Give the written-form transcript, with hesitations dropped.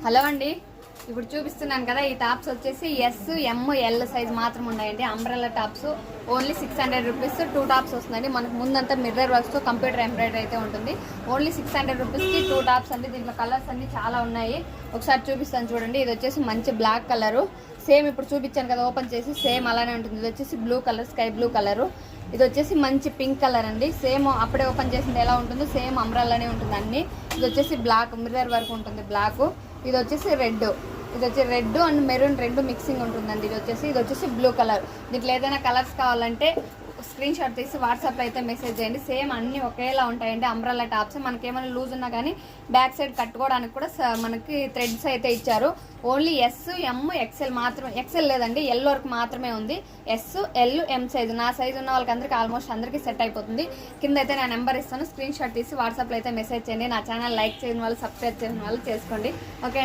Hello అండి, ఇప్పుడు చూపిస్తున్నాను కదా ఈ టాప్స్ వచ్చేసి ఎస్ ఎం ఎల్ సైజ్ మాత్రం ఉన్నాయండి. Umbrella tops only 600 rupees 2 tops వస్తుందండి. మనకు ముందంతా మిర్రర్ వర్క్స్తో కంప్యూటర్ ఎంబ్రాయిడరీ అయితే ఉంటుంది. ఓన్లీ 600 రూపీస్కి 2 టాప్స్ అండి. దీంట్లో కలర్స్ అన్ని చాలా ఉన్నాయి. ఒకసారి చూపిస్తాను చూడండి. ఇది వచ్చేసి మంచి బ్లాక్ కలరు, సేమ్ ఇప్పుడు చూపించాను కదా ఓపెన్ చేసి సేమ్ అలానే ఉంటుంది. ఇది వచ్చేసి blue colour, sky blue colour. ఇది వచ్చేసి మంచి పింక్ కలర్ అండి. సేమ్ అప్పుడే ఓపెన్ చేసింది ఎలా ఉంటుందో సేమ్ అంబ్రెల్లానే ఉంటుంది అన్ని. ఇది వచ్చేసి బ్లాక్ మిర్రర్ వర్క్ ఉంటుంది బ్లాక్. ఇది వచ్చేసి రెడ్, ఇది వచ్చి రెడ్ అండ్ మెరూన్ రెండు మిక్సింగ్ ఉంటుందండి. ఇది వచ్చేసి బ్లూ కలర్. దీంట్లో ఏదైనా కలర్స్ కావాలంటే స్క్రీన్ షాట్ తీసి వాట్సాప్లో అయితే మెసేజ్ చేయండి. సేమ్ అన్నీ ఒకేలా ఉంటాయండి. అంబ్రెల్లా టాప్స్ మనకి ఏమైనా లూజ్ ఉన్నా కానీ బ్యాక్ సైడ్ కట్టుకోవడానికి కూడా మనకి థ్రెడ్స్ అయితే ఇచ్చారు. ఓన్లీ ఎస్ ఎం ఎక్సెల్ మాత్రమే, ఎక్సెల్ లేదండి, ఎల్ వరకు మాత్రమే ఉంది. ఎస్ ఎల్ ఎం సైజు, నా సైజు ఉన్న వాళ్ళకి అందరికీ ఆల్మోస్ట్ అందరికీ సెట్ అయిపోతుంది. కింద అయితే నా నెంబర్ ఇస్తాను, స్క్రీన్ షాట్ తీసి వాట్సాప్లో అయితే మెసేజ్ చేయండి. నా ఛానల్ లైక్ చేయని వాళ్ళు, సబ్స్క్రైబ్ చేయని వాళ్ళు చేసుకోండి. ఓకే.